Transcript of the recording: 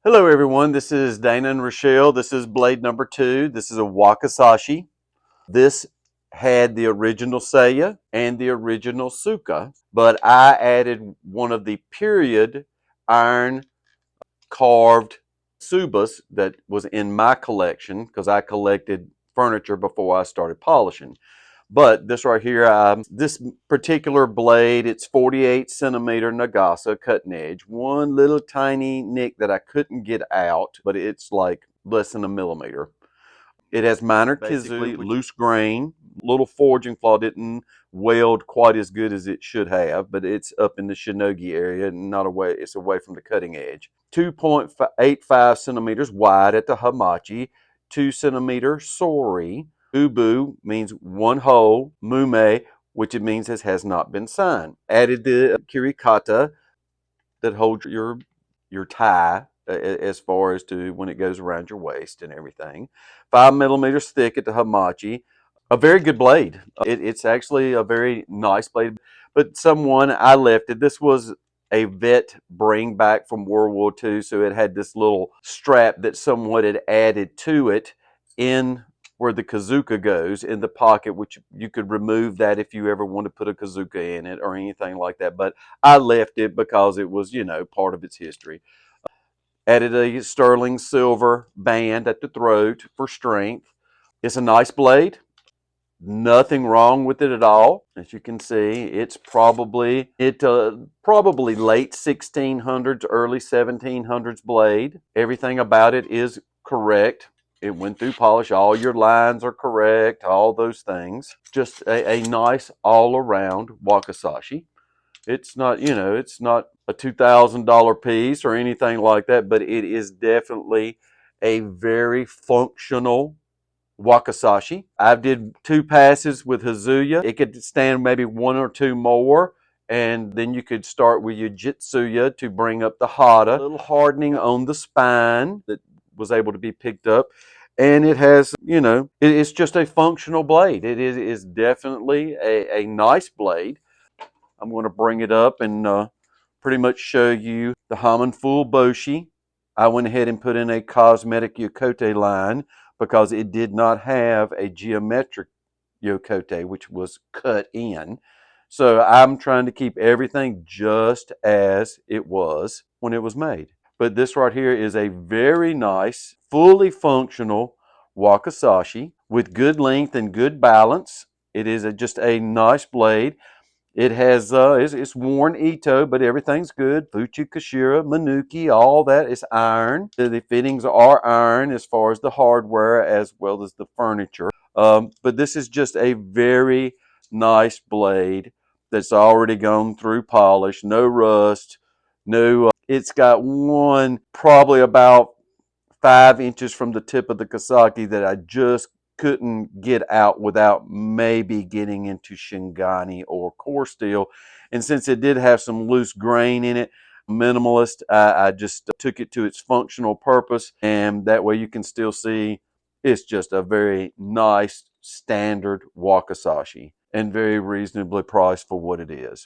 Hello everyone, this is Dana and Rochelle. This is blade number 2. This is a Wakasashi. This had the original saya and the original suka, but I added one of the period iron carved subas that was in my collection because I collected furniture before I started polishing. But this right here, this particular blade, it's 48 centimeter Nagasa cutting edge. One little tiny nick that I couldn't get out, but it's like less than a millimeter. It has minor kizu, loose grain, little forging flaw, didn't weld quite as good as it should have, but it's up in the shinogi area and not away, it's away from the cutting edge. 2.85 centimeters wide at the hamachi, 2 centimeter sori. Ubu means one hole, mume, which it means has not been signed. Added the kirikata that holds your tie as far as to when it goes around your waist and everything. 5 millimeters thick at the hamachi. A very good blade. It's actually a very nice blade, but someone I left it. This was a vet bring back from World War II, so it had this little strap that someone had added to it in where the kazuka goes in the pocket, which you could remove that if you ever want to put a kazuka in it or anything like that. But I left it because it was, part of its history. Added a sterling silver band at the throat for strength. It's a nice blade. Nothing wrong with it at all. As you can see, it's probably late 1600s, early 1700s blade. Everything about it is correct. It went through polish. All your lines are correct. All those things. Just a nice all-around Wakasashi. It's not, it's not a $2,000 piece or anything like that, but it is definitely a very functional Wakasashi. I did 2 passes with Hazuya. It could stand maybe 1 or 2 more, and then you could start with your Jitsuya to bring up the Hata. A little hardening on the spine that was able to be picked up. And it has, it's just a functional blade. It is definitely a nice blade. I'm going to bring it up and pretty much show you the Haman Full Boshi. I went ahead and put in a cosmetic yokote line because it did not have a geometric yokote, which was cut in. So I'm trying to keep everything just as it was when it was made. But this right here is a very nice, fully functional Wakasashi with good length and good balance. It is just a nice blade. It has, it's worn Ito, but everything's good. Fuchi, Kashira, Manuki, all that is iron. The fittings are iron as far as the hardware as well as the furniture. But this is just a very nice blade that's already gone through polish. No rust, no, it's got one probably about 5 inches from the tip of the Kasaki that I just couldn't get out without maybe getting into Shingani or core steel. And since it did have some loose grain in it, minimalist, I just took it to its functional purpose, and that way you can still see it's just a very nice standard Wakasashi and very reasonably priced for what it is.